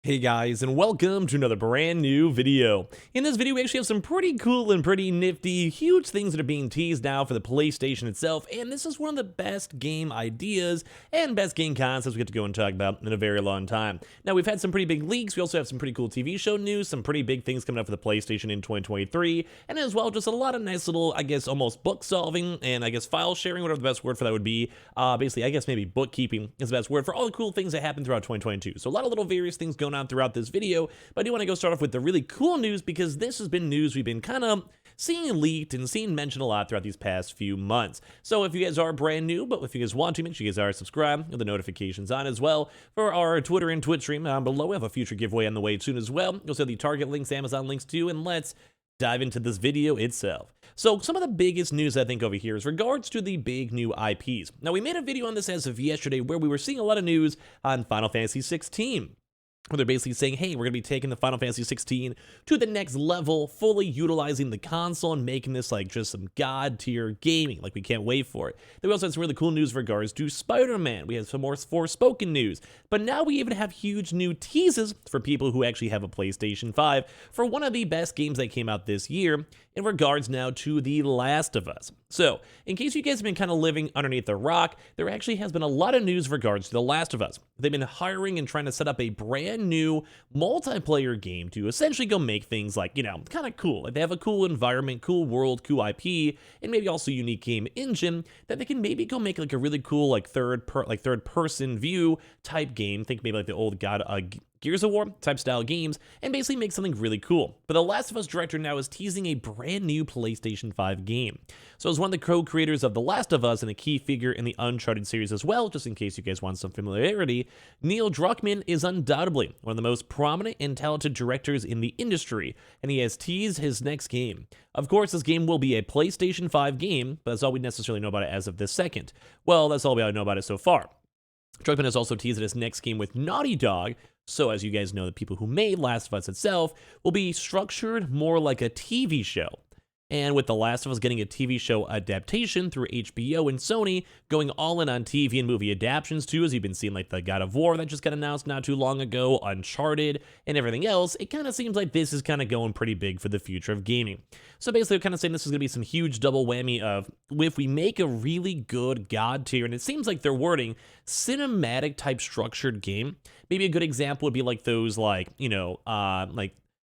Hey guys, and welcome to another brand new video. In this video, we actually have some pretty cool and pretty nifty, huge things that are being teased now for the PlayStation itself, and this is one of the best game ideas and best game concepts we get to go and talk about in a very long time. Now, we've had some pretty big leaks, we also have some pretty cool TV show news, some pretty big things coming up for the PlayStation in 2023, and as well, just a lot of nice little, I guess, almost book solving, and I guess file sharing, whatever the best word for that would be. Basically, I guess maybe bookkeeping is the best word for all the cool things that happened throughout 2022. So a lot of little various things going on throughout this video, but I do want to go start off with the really cool news because this has been news we've been kind of seeing leaked and seeing mentioned a lot throughout these past few months. So if you guys are brand new, but if you guys want to, make sure you guys are subscribed with the notifications on as well for our Twitter and Twitch stream down below. We have a future giveaway on the way soon as well. You'll see the Target links, Amazon links too, and let's dive into this video itself. So some of the biggest news I think over here is regards to the big new IPs. Now we made a video on this as of yesterday where we were seeing a lot of news on Final Fantasy 16. Where they're basically saying, hey, we're going to be taking the Final Fantasy 16 to the next level, fully utilizing the console and making this like just some god tier gaming. Like, we can't wait for it. Then we also had some really cool news in regards to Spider-Man. We had some more Forspoken news. But now we even have huge new teases for people who actually have a PlayStation 5 for one of the best games that came out this year in regards now to The Last of Us. So, in case you guys have been kind of living underneath a rock, there actually has been a lot of news in regards to The Last of Us. They've been hiring and trying to set up a brand new multiplayer game to essentially go make things like, kind of cool. Like, they have a cool environment, cool world, cool IP, and maybe also unique game engine that they can maybe go make like a really cool like third person view type game. Think maybe like the old Gears of War type style games, and basically make something really cool. But The Last of Us director now is teasing a brand new PlayStation 5 game. So as one of the co-creators of The Last of Us and a key figure in the Uncharted series as well, just in case you guys want some familiarity, Neil Druckmann is undoubtedly one of the most prominent and talented directors in the industry, and he has teased his next game. Of course, this game will be a PlayStation 5 game, but that's all we necessarily know about it as of this second. Well, that's all we know about it so far. Druckmann has also teased his next game with Naughty Dog. So as you guys know, the people who made Last of Us itself will be structured more like a TV show. And with The Last of Us getting a TV show adaptation through HBO and Sony going all in on TV and movie adaptations too, as you've been seeing like the God of War that just got announced not too long ago, Uncharted, and everything else, it kind of seems like this is kind of going pretty big for the future of gaming. So basically, I'm kind of saying this is going to be some huge double whammy of, if we make a really good God tier, and it seems like they're wording cinematic type structured game, maybe a good example would be like those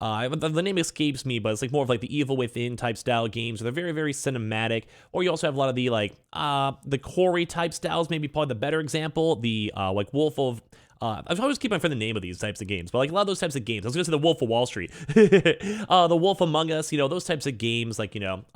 the name escapes me, but it's like more of like the Evil Within type style games. They're very, very cinematic. Or you also have a lot of the Quarry type styles, maybe probably the better example. The Wolf of... I always keep on forgetting the name of these types of games, but like a lot of those types of games. I was going to say the Wolf of Wall Street. The Wolf Among Us, those types of games,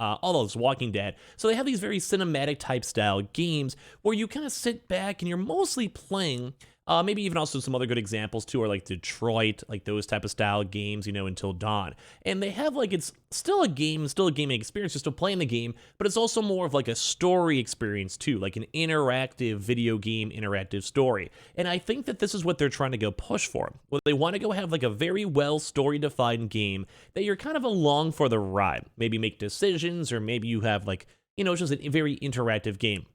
all those Walking Dead. So they have these very cinematic type style games where you kind of sit back and you're mostly playing. Maybe even also some other good examples too are like Detroit, like those type of style games, Until Dawn. And they have it's still a game, still a gaming experience, you're still playing the game, but it's also more of like a story experience too, like an interactive video game, interactive story. And I think that this is what they're trying to go push for. Well, they want to go have like a very well story-defined game that you're kind of along for the ride. Maybe make decisions, or maybe you have it's just a very interactive game.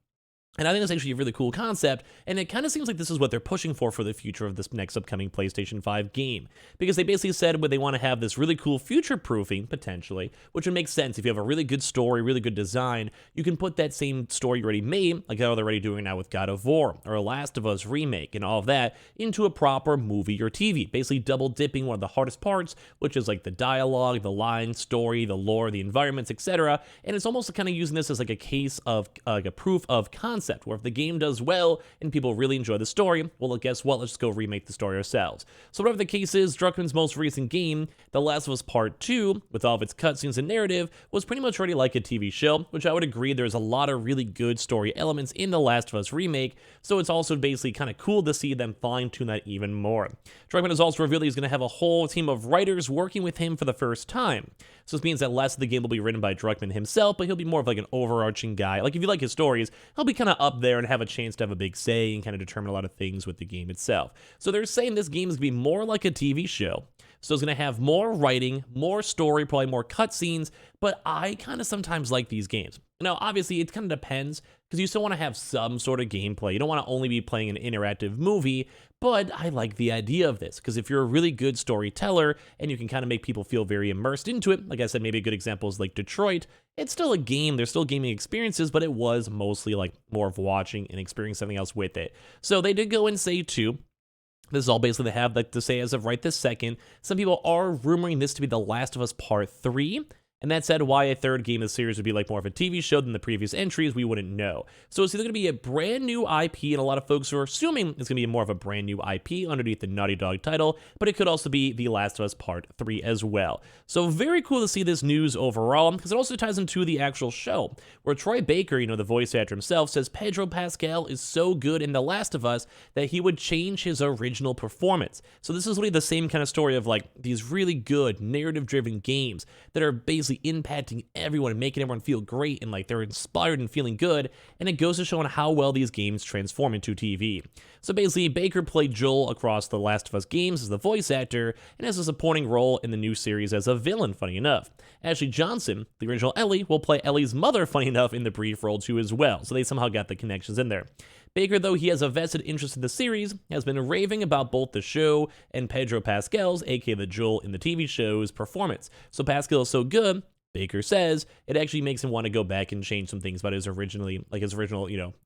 And I think that's actually a really cool concept, and it kind of seems like this is what they're pushing for the future of this next upcoming PlayStation 5 game. Because they basically said they want to have this really cool future-proofing, potentially, which would make sense. If you have a really good story, really good design, you can put that same story you already made, like how they're already doing now with God of War, or a Last of Us remake, and all of that, into a proper movie or TV. Basically double-dipping one of the hardest parts, which is like the dialogue, the line, story, the lore, the environments, etc. And it's almost kind of using this as like a case of, like a proof of concept. Where if the game does well and people really enjoy the story, well, guess what? Let's just go remake the story ourselves. So whatever the case is, Druckmann's most recent game, The Last of Us Part 2, with all of its cutscenes and narrative, was pretty much already like a TV show, which I would agree there's a lot of really good story elements in The Last of Us remake, so it's also basically kind of cool to see them fine-tune that even more. Druckmann has also revealed he's going to have a whole team of writers working with him for the first time. So this means that less of the game will be written by Druckmann himself, but he'll be more of like an overarching guy. Like if you like his stories, he'll be kind of up there and have a chance to have a big say and kind of determine a lot of things with the game itself. So they're saying this game is going to be more like a TV show, So it's going to have more writing, more story, probably more cutscenes, but I kind of sometimes like these games. Now, obviously, it kind of depends because you still want to have some sort of gameplay. You don't want to only be playing an interactive movie, but I like the idea of this because if you're a really good storyteller and you can kind of make people feel very immersed into it, like I said, maybe a good example is like Detroit. It's still a game, there's still gaming experiences, but it was mostly like more of watching and experiencing something else with it. So they did go and say too, this is all basically they have like to say as of right this second. Some people are rumoring this to be The Last of Us Part 3. And that said, why a third game of the series would be like more of a TV show than the previous entries, we wouldn't know. So it's either going to be a brand new IP, and a lot of folks are assuming it's going to be more of a brand new IP underneath the Naughty Dog title, but it could also be The Last of Us Part 3 as well. So very cool to see this news overall, because it also ties into the actual show, where Troy Baker, the voice actor himself, says Pedro Pascal is so good in The Last of Us that he would change his original performance. So this is really the same kind of story of like these really good narrative-driven games that are basically impacting everyone and making everyone feel great and like they're inspired and feeling good, and it goes to showing how well these games transform into TV. So basically, Baker played Joel across the Last of Us games as the voice actor and has a supporting role in the new series as a villain, funny enough. Ashley Johnson, the original Ellie, will play Ellie's mother, funny enough, in the brief role too as well, so they somehow got the connections in there. Baker, though he has a vested interest in the series, has been raving about both the show and Pedro Pascal's, aka the Joel in the TV show's, performance. So Pascal is so good, Baker says, it actually makes him want to go back and change some things about his original,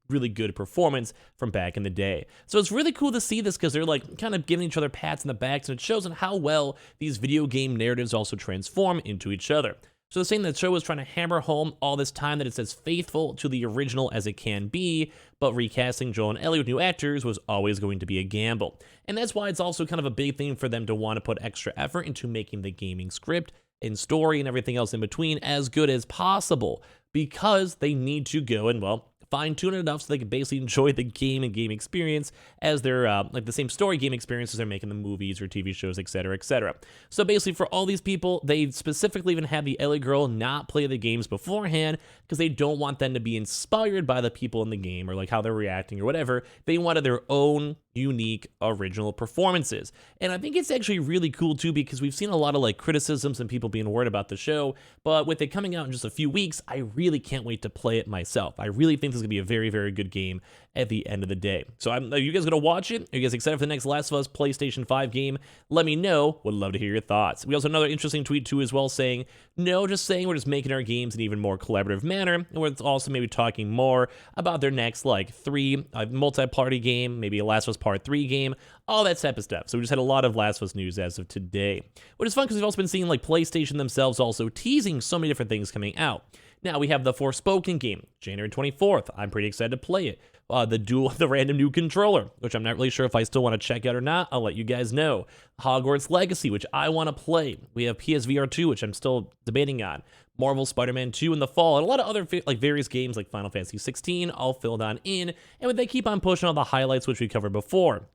really good performance from back in the day. So it's really cool to see this because they're like kind of giving each other pats in the backs, and it shows on how well these video game narratives also transform into each other. So they're saying that the show is trying to hammer home all this time that it's as faithful to the original as it can be, but recasting Joel and Ellie with new actors was always going to be a gamble. And that's why it's also kind of a big thing for them to want to put extra effort into making the gaming script and story and everything else in between as good as possible, because they need to go and, well, fine-tune it enough so they can basically enjoy the game and game experience as they're like the same story game experience as they're making the movies or TV shows, etc., etc. So basically, for all these people, they specifically even had the Ellie girl not play the games beforehand because they don't want them to be inspired by the people in the game or like how they're reacting or whatever. They wanted their own unique original performances. And I think it's actually really cool too, because we've seen a lot of like criticisms and people being worried about the show, but with it coming out in just a few weeks, I really can't wait to play it myself. I really think this is gonna be a very, very good game at the end of the day. So are you guys gonna watch it? Are you guys excited for the next Last of Us PlayStation 5 game? Let me know. Would love to hear your thoughts. We also have another interesting tweet too as well saying, no, just saying we're just making our games in an even more collaborative manner, and we're also maybe talking more about their next like 3 multi-party game, maybe a Last of Us Part 3 game, all that type of stuff. So we just had a lot of Last of Us news as of today, which is fun because we've also been seeing like PlayStation themselves also teasing so many different things coming out. Now we have the Forspoken game, January 24th. I'm pretty excited to play it. The random new controller, which I'm not really sure if I still want to check out or not. I'll let you guys know. Hogwarts Legacy, which I want to play. We have PSVR 2, which I'm still debating on. Marvel Spider-Man 2 in the fall, and a lot of other like various games like Final Fantasy 16 all filled on in, and they keep on pushing all the highlights which we covered before.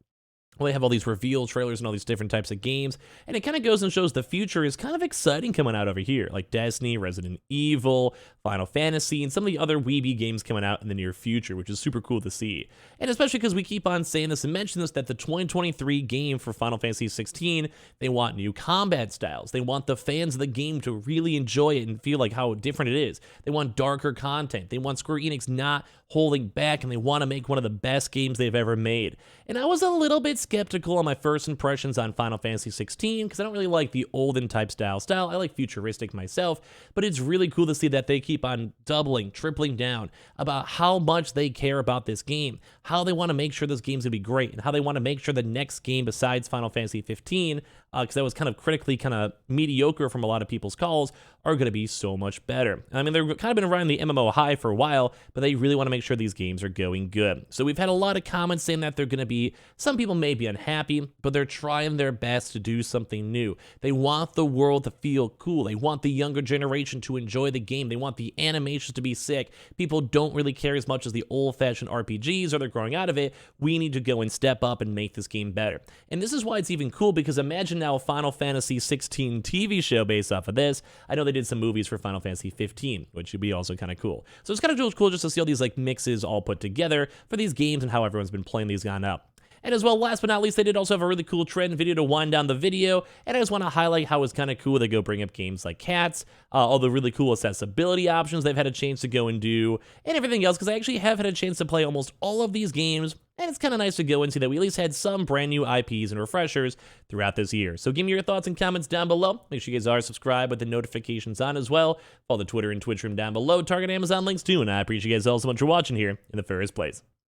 Well, they have all these reveal trailers and all these different types of games, and it kind of goes and shows the future is kind of exciting coming out over here, like Destiny, Resident Evil, Final Fantasy, and some of the other Weeby games coming out in the near future, which is super cool to see. And especially because we keep on saying this and mention this, that the 2023 game for Final Fantasy 16, they want new combat styles. They want the fans of the game to really enjoy it and feel like how different it is. They want darker content. They want Square Enix not holding back, and they want to make one of the best games they've ever made. And I was a little bit skeptical on my first impressions on Final Fantasy 16 because I don't really like the olden type style. I like futuristic myself, but it's really cool to see that they keep on doubling, tripling down about how much they care about this game, how they want to make sure this game's gonna be great, and how they want to make sure the next game besides Final Fantasy 15, because that was kind of critically kind of mediocre from a lot of people's calls, are going to be so much better. I mean, they've kind of been around the MMO high for a while, but they really want to make sure these games are going good. So we've had a lot of comments saying that they're going to be, some people may be unhappy, but they're trying their best to do something new. They want the world to feel cool. They want the younger generation to enjoy the game. They want the animations to be sick. People don't really care as much as the old-fashioned RPGs, or they're growing out of it. We need to go and step up and make this game better. And this is why it's even cool, because imagine now a Final Fantasy 16 TV show based off of this. I know they did some movies for Final Fantasy 15, which would be also kind of cool. So it's kind of cool just to see all these like mixes all put together for these games and how everyone's been playing these on up. And as well, last but not least, they did also have a really cool trend video to wind down the video, and I just want to highlight how it's kind of cool they go bring up games like cats, all the really cool accessibility options they've had a chance to go and do, and everything else, because I actually have had a chance to play almost all of these games, and it's kind of nice to go and see that we at least had some brand new IPs and refreshers throughout this year. So give me your thoughts and comments down below. Make sure you guys are subscribed with the notifications on as well. Follow the Twitter and Twitch room down below. Target Amazon links too, and I appreciate you guys all so much for watching here in the first place.